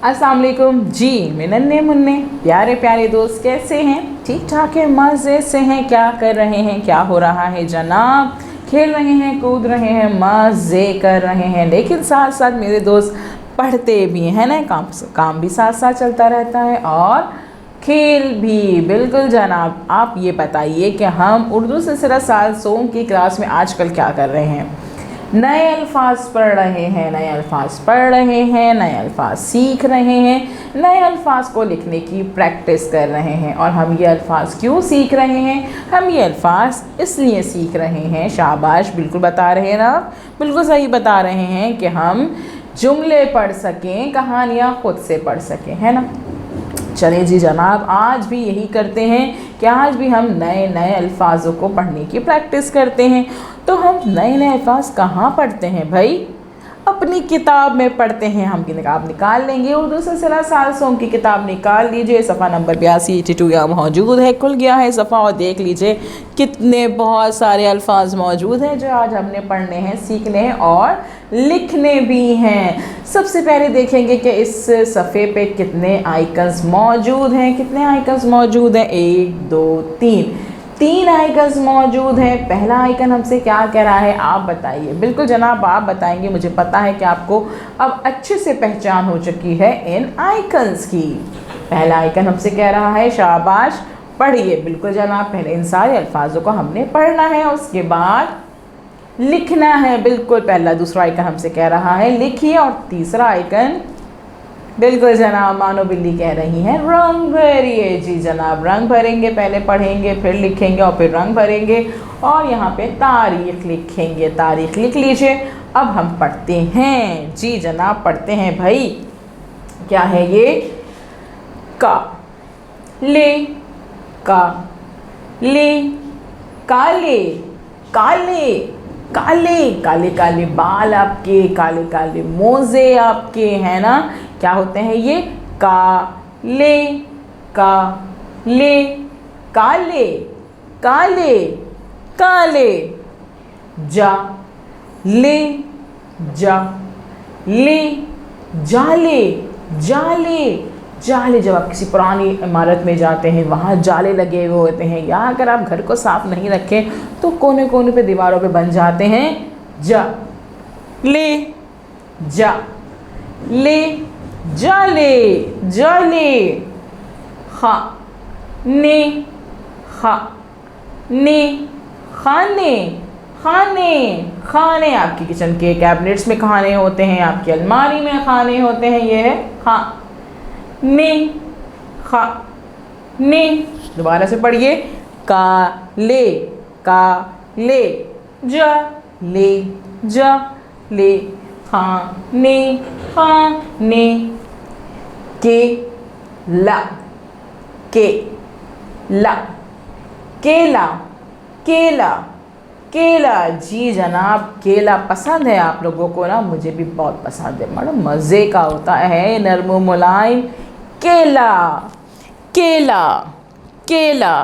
अस्सलाम वालेकुम जी। मैं नन्हे मुन्ने प्यारे प्यारे दोस्त कैसे हैं? ठीक ठाक है, मज़े से हैं? क्या कर रहे हैं, क्या हो रहा है जनाब? खेल रहे हैं, कूद रहे हैं, मज़े कर रहे हैं, लेकिन साथ साथ मेरे दोस्त पढ़ते भी हैं ना, काम भी साथ साथ चलता रहता है और खेल भी। बिल्कुल जनाब। आप ये बताइए कि हम उर्दू सिलसिला साल सोम की क्लास में आजकल क्या कर रहे हैं? नए अल्फाज पढ़ रहे हैं, नए अल्फाज पढ़ रहे हैं, नए अल्फाज सीख रहे हैं, नए अल्फाज को लिखने की प्रैक्टिस कर रहे हैं। और हम ये अल्फाज क्यों सीख रहे हैं? हम ये अल्फाज इसलिए सीख रहे हैं, शाबाश, बिल्कुल बता रहे हैं ना, बिल्कुल सही बता रहे हैं कि हम जुमले पढ़ सकें, कहानियाँ खुद से पढ़ सकें, है ना। चलें जी जनाब, आज भी यही करते हैं कि आज भी हम नए नए अल्फाजों को पढ़ने की प्रैक्टिस करते हैं। तो हम नए नए अल्फाज कहाँ पढ़ते हैं भाई? अपनी किताब में पढ़ते हैं। हम किताब निकाल लेंगे, उर्दू सिलसिला साल सोम की किताब निकाल लीजिए, सफ़ा नंबर 82 यहाँ मौजूद है, खुल गया है सफ़ा, और देख लीजिए कितने बहुत सारे अल्फाज मौजूद हैं जो आज हमने पढ़ने हैं, सीखने हैं और लिखने भी हैं। सबसे पहले देखेंगे कि इस सफ़े पे कितने आइकन्स मौजूद हैं। कितने आइकन्स मौजूद हैं? 1 2 3 आइकन्स मौजूद हैं। पहला आइकन हमसे क्या कह रहा है, आप बताइए। बिल्कुल जनाब, आप बताएंगे, मुझे पता है कि आपको अब अच्छे से पहचान हो चुकी है इन आइकन्स की। पहला आइकन हमसे कह रहा है, शाबाश, पढ़िए। बिल्कुल जनाब, पहले इन सारे अल्फाजों को हमने पढ़ना है, उसके बाद लिखना है। बिल्कुल, पहला दूसरा आइकन हमसे कह रहा है लिखिए, और तीसरा आइकन बिल्कुल जनाब मानो बिल्ली कह रही हैं, रंग भरिए। जी जनाब, रंग भरेंगे, पहले पढ़ेंगे, फिर लिखेंगे और फिर रंग भरेंगे, और यहाँ पे तारीख लिखेंगे। तारीख लिख लीजिए। अब हम पढ़ते हैं। जी जनाब, पढ़ते हैं भाई। क्या है ये? का ले, का ले, काले, काले, काले, काले काले बाल आपके, काले काले मोजे आपके, है ना। क्या होते हैं ये? का ले, का ले, काले, काले, काले। जा ले, जा ले, जाले, जाले, जाले। जब आप किसी पुरानी इमारत में जाते हैं, वहाँ जाले लगे हुए होते हैं, या अगर आप घर को साफ़ नहीं रखें तो कोने कोने पे, दीवारों पे बन जाते हैं। जा ले, जा ले, जाले, जाले। खा ने, खा ने, खाने, खाने, खाने। आपकी किचन के कैबिनेट्स में खाने होते हैं, आपकी अलमारी में खाने होते हैं, ये है खा ने, खा ने। दोबारा से पढ़िए। का ले, का ले, जा ले, जा ले, खाने, खाने। के ला, के ला, केला, केला, केला। जी जनाब, केला पसंद है आप लोगों को ना, मुझे भी बहुत पसंद है, बड़ा मज़े का होता है, नरम मुलायम। केला, केला, केला।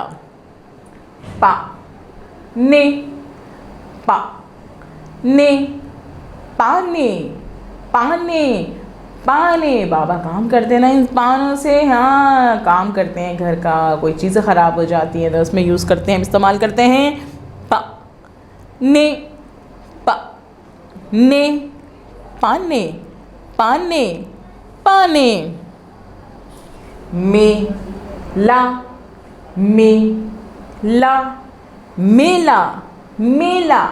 पा ने, पा ने, पाने, पाने, पाने। बाबा काम करते हैं ना इन पानों से, हाँ, काम करते हैं घर का, कोई चीज़ें ख़राब हो जाती हैं तो उसमें यूज़ करते हैं, इस्तेमाल करते हैं। पा ने, पा ने, पाने, पाने, पाने। में ला, में ला, मेला, मेला,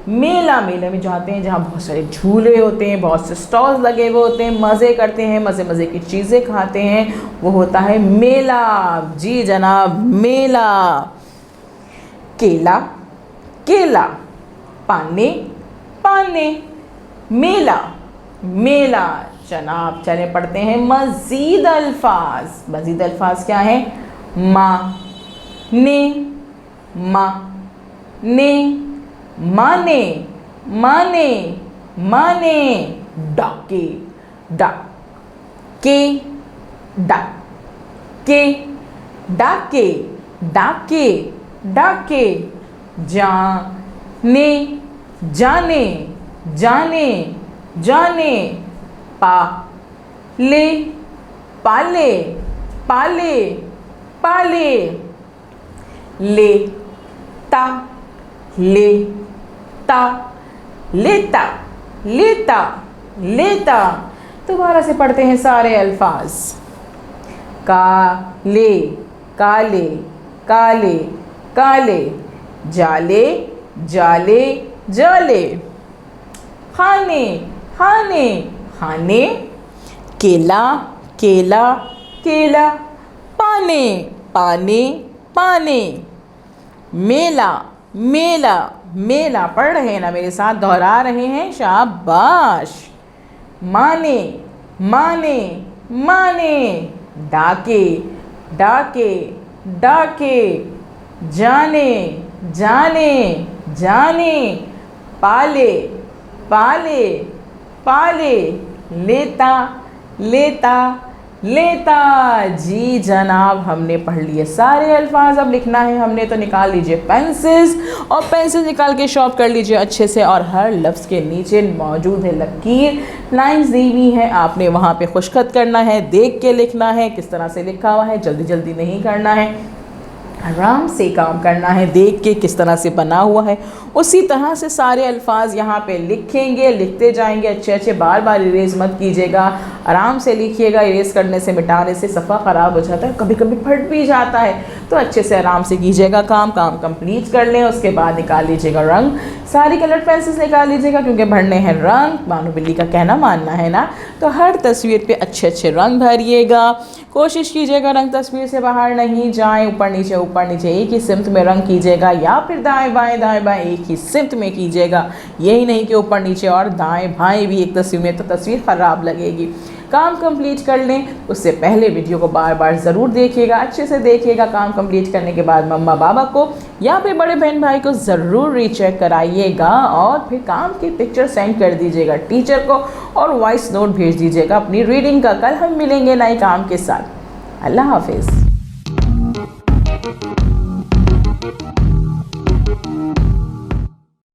मेला। मेले में जाते हैं जहाँ बहुत सारे झूले होते हैं, बहुत से स्टॉल्स लगे हुए होते हैं, मज़े करते हैं, मज़े मज़े की चीज़ें खाते हैं, वो होता है मेला। जी जनाब, मेला। केला, केला, पाने, पाने, मेला, मेला। जनाब चले पढ़ते हैं मज़ीद अल्फाज। मज़ीद अल्फाज क्या है? माँ ने, माँ ने, माने, माने, माने। डाके, डा के, डा के, डाके, डाके, डाके। जाने, जाने, जाने, जाने। पा ले, पाले पाले पाले, ले ता ले ता लेता लेता लेता। दोबारा से पढ़ते हैं सारे अल्फाज। काले काले काले काले, जाले जाले जाले, खाने खाने खाने, केला केला केला, पाने पाने पाने, मेला मेला मेला। पढ़ रहे हैं ना मेरे साथ, दोहरा रहे हैं, शाबाश। माने माने माने, डाके डाके डाके, जाने जाने जाने, पाले पाले पाले, लेता लेता लेता। जी जनाब, हमने पढ़ लिए सारे अल्फाज। अब लिखना है हमने, तो निकाल लीजिए पेंसिल्स, और पेंसिल निकाल के शॉर्प कर लीजिए अच्छे से। और हर लफ्ज़ के नीचे मौजूद है लकीर, लाइंस दी हुई है, आपने वहाँ पे खुशखत करना है, देख के लिखना है किस तरह से लिखा हुआ है। जल्दी जल्दी नहीं करना है, आराम से काम करना है, देख के किस तरह से बना हुआ है उसी तरह से सारे अल्फाज यहाँ पे लिखेंगे, लिखते जाएंगे अच्छे अच्छे। बार बार इरेज मत कीजिएगा, आराम से लिखिएगा। इरेज करने से, मिटाने से सफ़ा ख़राब हो जाता है, कभी कभी फट भी जाता है, तो अच्छे से आराम से कीजिएगा काम कंप्लीट कर लें। उसके बाद निकाल लीजिएगा रंग, सारी कलर पेंसिल्स निकाल लीजिएगा, क्योंकि भरने हैं रंग। मानो बिल्ली का कहना मानना है ना, तो हर तस्वीर पे अच्छे अच्छे रंग भरिएगा। कोशिश कीजिएगा रंग तस्वीर से बाहर नहीं जाए, ऊपर नीचे एक ही सिमत में रंग कीजिएगा, या फिर दाएं बाएं एक ही सिमत में कीजिएगा। यही नहीं कि ऊपर नीचे और दाएं बाएं भी एक तस्वीर में, तो तस्वीर ख़राब लगेगी। काम कंप्लीट कर लें उससे पहले वीडियो को बार बार ज़रूर देखिएगा, अच्छे से देखिएगा। काम कंप्लीट करने के बाद मम्मा पापा को या फिर बड़े बहन भाई को ज़रूर रीचेक कराइएगा, और फिर काम की पिक्चर सेंड कर दीजिएगा टीचर को, और वॉइस नोट भेज दीजिएगा अपनी रीडिंग का। कल हम मिलेंगे नए काम के साथ। अल्लाह हाफिज़।